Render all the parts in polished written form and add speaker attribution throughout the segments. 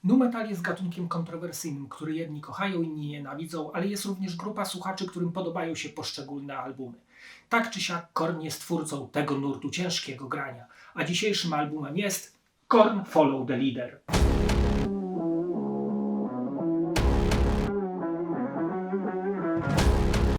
Speaker 1: Nu metal jest gatunkiem kontrowersyjnym, który jedni kochają, inni nienawidzą, ale jest również grupa słuchaczy, którym podobają się poszczególne albumy. Tak czy siak Korn jest twórcą tego nurtu ciężkiego grania, a dzisiejszym albumem jest Korn Follow the Leader.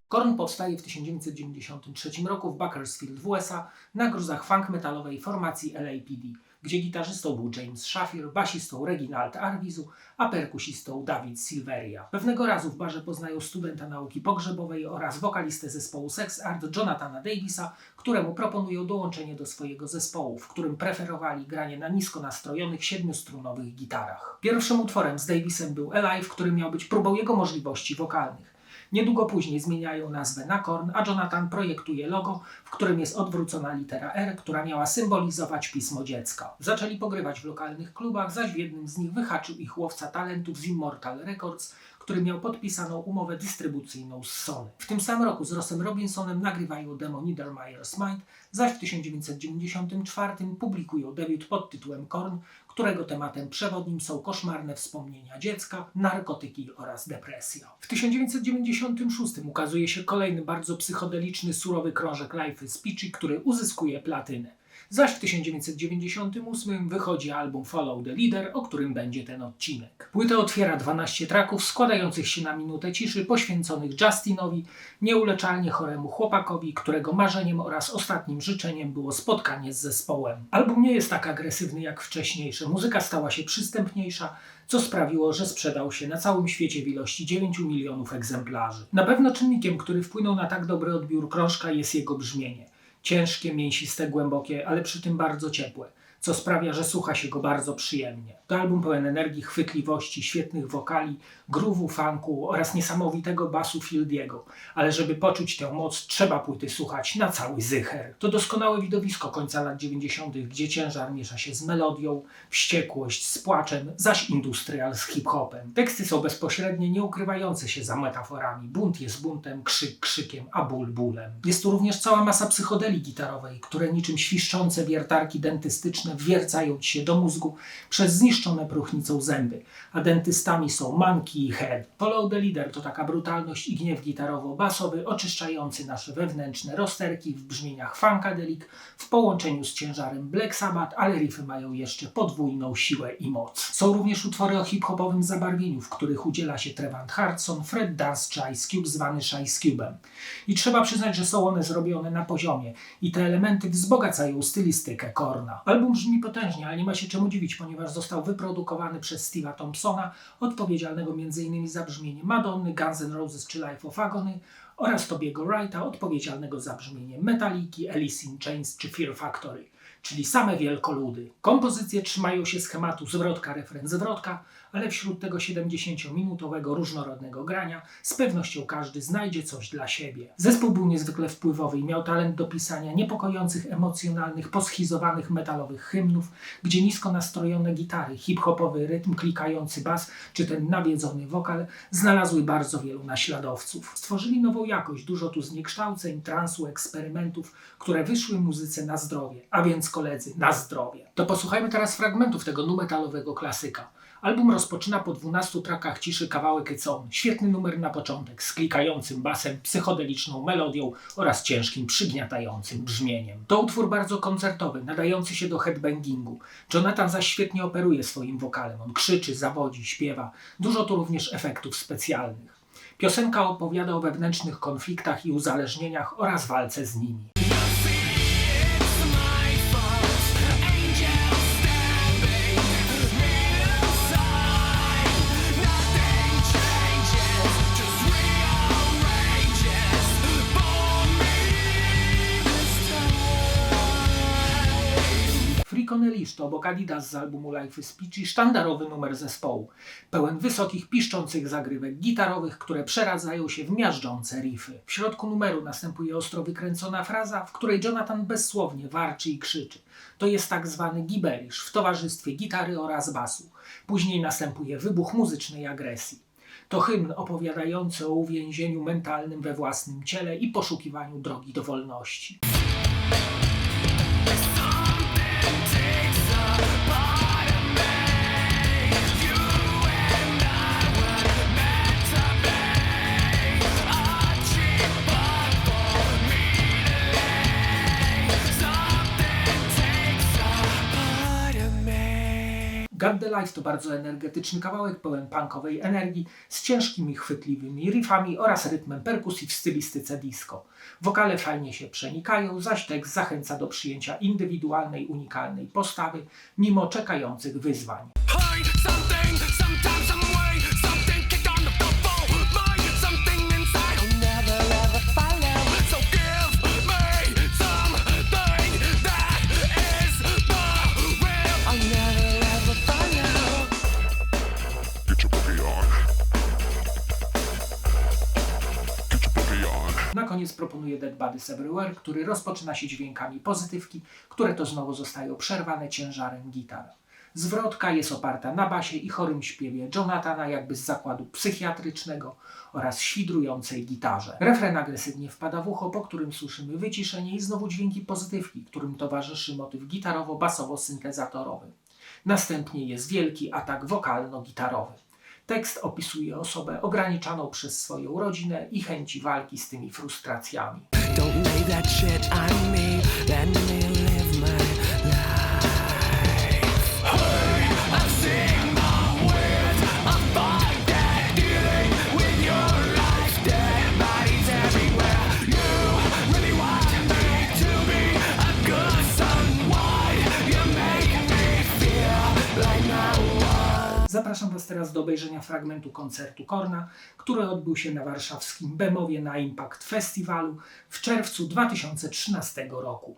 Speaker 1: Korn powstaje w 1993 roku w Bakersfield w USA na gruzach funk metalowej formacji LAPD, gdzie gitarzystą był James Shafir, basistą Reginald Arvizu, a perkusistą David Silveria. Pewnego razu w barze poznają studenta nauki pogrzebowej oraz wokalistę zespołu Sex Art Jonathana Davisa, któremu proponują dołączenie do swojego zespołu, w którym preferowali granie na nisko nastrojonych 7-strunowych gitarach. Pierwszym utworem z Davisem był Alive, który miał być próbą jego możliwości wokalnych. Niedługo później zmieniają nazwę na Korn, a Jonathan projektuje logo, w którym jest odwrócona litera R, która miała symbolizować pismo dziecka. Zaczęli pogrywać w lokalnych klubach, zaś w jednym z nich wyhaczył ich łowca talentów z Immortal Records, który miał podpisaną umowę dystrybucyjną z Sony. W tym samym roku z Rossem Robinsonem nagrywają demo Niedermeyer's Mind, zaś w 1994 publikują debiut pod tytułem Korn, którego tematem przewodnim są koszmarne wspomnienia dziecka, narkotyki oraz depresja. W 1996 ukazuje się kolejny bardzo psychodeliczny, surowy krążek Life is Peachy, który uzyskuje platynę. Zaś w 1998 wychodzi album Follow the Leader, o którym będzie ten odcinek. Płytę otwiera 12 tracków składających się na minutę ciszy poświęconych Justinowi, nieuleczalnie choremu chłopakowi, którego marzeniem oraz ostatnim życzeniem było spotkanie z zespołem. Album nie jest tak agresywny jak wcześniejsze, muzyka stała się przystępniejsza, co sprawiło, że sprzedał się na całym świecie w ilości 9 milionów egzemplarzy. Na pewno czynnikiem, który wpłynął na tak dobry odbiór krążka, jest jego brzmienie. Ciężkie, mięsiste, głębokie, ale przy tym bardzo ciepłe, co sprawia, że słucha się go bardzo przyjemnie. To album pełen energii, chwytliwości, świetnych wokali, groove'u, funku oraz niesamowitego basu Fieldiego. Ale żeby poczuć tę moc, trzeba płyty słuchać na cały zycher. To doskonałe widowisko końca lat 90., gdzie ciężar miesza się z melodią, wściekłość z płaczem, zaś industrial z hip-hopem. Teksty są bezpośrednie, nie ukrywające się za metaforami. Bunt jest buntem, krzyk krzykiem, a ból bólem. Jest tu również cała masa psychodelii gitarowej, które niczym świszczące wiertarki dentystyczne wwiercają ci się do mózgu przez zniszczone próchnicą zęby, a dentystami są Monkey i Head. Follow the Leader to taka brutalność i gniew gitarowo-basowy oczyszczający nasze wewnętrzne rozterki w brzmieniach funkadelic w połączeniu z ciężarem Black Sabbath, ale riffy mają jeszcze podwójną siłę i moc. Są również utwory o hip-hopowym zabarwieniu, w których udziela się Trevant Hardson, Fred Durst czy Ice Cube zwany Ice Cube'em. I trzeba przyznać, że są one zrobione na poziomie i te elementy wzbogacają stylistykę Korna. Album brzmi potężnie, ale nie ma się czemu dziwić, ponieważ został wyprodukowany przez Steve'a Thompsona, odpowiedzialnego m.in. za brzmienie Madonny, Guns N' Roses czy Life of Agony, oraz Tobiego Wrighta, odpowiedzialnego za brzmienie Metalliki, Alice in Chains czy Fear Factory, czyli same wielkoludy. Kompozycje trzymają się schematu zwrotka, refren, zwrotka, ale wśród tego 70-minutowego różnorodnego grania z pewnością każdy znajdzie coś dla siebie. Zespół był niezwykle wpływowy i miał talent do pisania niepokojących, emocjonalnych, poschizowanych metalowych hymnów, gdzie nisko nastrojone gitary, hip-hopowy rytm, klikający bas czy ten nawiedzony wokal znalazły bardzo wielu naśladowców. Stworzyli nową jakość, dużo tu zniekształceń, transu, eksperymentów, które wyszły muzyce na zdrowie. A więc koledzy, na zdrowie. To posłuchajmy teraz fragmentów tego nu-metalowego klasyka. Album rozpoczyna po 12 trackach ciszy kawałek It's On. Świetny numer na początek, z klikającym basem, psychodeliczną melodią oraz ciężkim, przygniatającym brzmieniem. To utwór bardzo koncertowy, nadający się do headbangingu. Jonathan zaś świetnie operuje swoim wokalem. On krzyczy, zawodzi, śpiewa. Dużo tu również efektów specjalnych. Piosenka opowiada o wewnętrznych konfliktach i uzależnieniach oraz walce z nimi. Freak on a Leash to obok Adidas z albumu Life is Peachy sztandarowy numer zespołu, pełen wysokich, piszczących zagrywek gitarowych, które przeradzają się w miażdżące riffy. W środku numeru następuje ostro wykręcona fraza, w której Jonathan bezsłownie warczy i krzyczy. To jest tak zwany gibberish w towarzystwie gitary oraz basu. Później następuje wybuch muzycznej agresji. To hymn opowiadający o uwięzieniu mentalnym we własnym ciele i poszukiwaniu drogi do wolności. You Got the Life to bardzo energetyczny kawałek pełen punkowej energii z ciężkimi, chwytliwymi riffami oraz rytmem perkusji w stylistyce disco. Wokale fajnie się przenikają, zaś tekst zachęca do przyjęcia indywidualnej, unikalnej postawy mimo czekających wyzwań. Na koniec proponuję Dead Bodies Everywhere, który rozpoczyna się dźwiękami pozytywki, które to znowu zostają przerwane ciężarem gitar. Zwrotka jest oparta na basie i chorym śpiewie Jonathana jakby z zakładu psychiatrycznego oraz świdrującej gitarze. Refren agresywnie wpada w ucho, po którym słyszymy wyciszenie i znowu dźwięki pozytywki, którym towarzyszy motyw gitarowo-basowo-syntezatorowy. Następnie jest wielki atak wokalno-gitarowy. Tekst opisuje osobę ograniczaną przez swoją rodzinę i chęci walki z tymi frustracjami. Zapraszam Was teraz do obejrzenia fragmentu koncertu Korna, który odbył się na warszawskim Bemowie na Impact Festiwalu w czerwcu 2013 roku.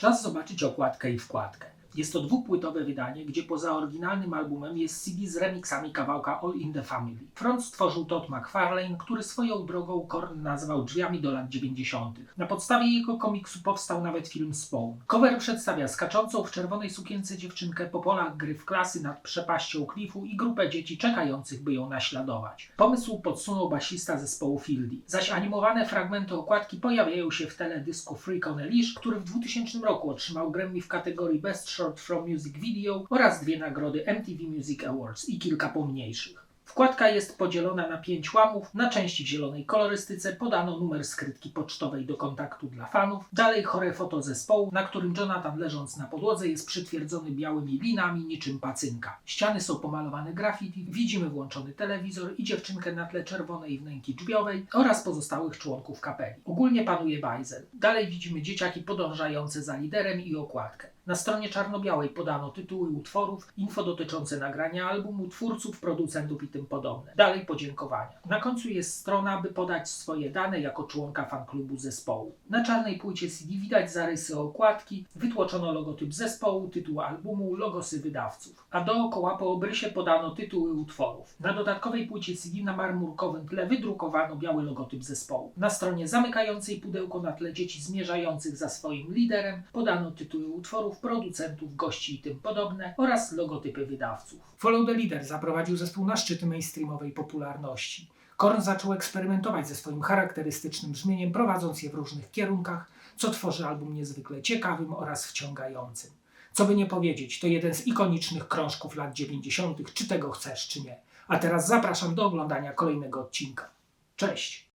Speaker 1: Czas zobaczyć okładkę i wkładkę. Jest to dwupłytowe wydanie, gdzie poza oryginalnym albumem jest CD z remixami kawałka All in the Family. Front stworzył Todd McFarlane, który swoją drogą Korn nazwał drzwiami do lat 90. Na podstawie jego komiksu powstał nawet film Spawn. Cover przedstawia skaczącą w czerwonej sukience dziewczynkę po polach gryf klasy nad przepaścią klifu i grupę dzieci czekających, by ją naśladować. Pomysł podsunął basista zespołu Fieldy, zaś animowane fragmenty okładki pojawiają się w teledysku Freak on a Leash, który w 2000 roku otrzymał Grammy w kategorii Best Short From Music Video oraz 2 nagrody MTV Music Awards i kilka pomniejszych. Wkładka jest podzielona na 5 łamów, na części w zielonej kolorystyce podano numer skrytki pocztowej do kontaktu dla fanów, dalej chore foto zespołu, na którym Jonathan leżąc na podłodze jest przytwierdzony białymi linami niczym pacynka. Ściany są pomalowane graffiti, widzimy włączony telewizor i dziewczynkę na tle czerwonej wnęki drzwiowej oraz pozostałych członków kapeli. Ogólnie panuje bajzel. Dalej widzimy dzieciaki podążające za liderem i okładkę. Na stronie czarno-białej podano tytuły utworów, info dotyczące nagrania albumu, twórców, producentów i tym podobne. Dalej podziękowania. Na końcu jest strona, by podać swoje dane jako członka fanklubu zespołu. Na czarnej płycie CD widać zarysy okładki, wytłoczono logotyp zespołu, tytuł albumu, logosy wydawców. A dookoła po obrysie podano tytuły utworów. Na dodatkowej płycie CD na marmurkowym tle wydrukowano biały logotyp zespołu. Na stronie zamykającej pudełko na tle dzieci zmierzających za swoim liderem podano tytuły utworów, producentów, gości i tym podobne oraz logotypy wydawców. Follow the Leader zaprowadził zespół na szczyty mainstreamowej popularności. Korn zaczął eksperymentować ze swoim charakterystycznym brzmieniem, prowadząc je w różnych kierunkach, co tworzy album niezwykle ciekawym oraz wciągającym. Co by nie powiedzieć, to jeden z ikonicznych krążków lat 90., czy tego chcesz, czy nie. A teraz zapraszam do oglądania kolejnego odcinka. Cześć!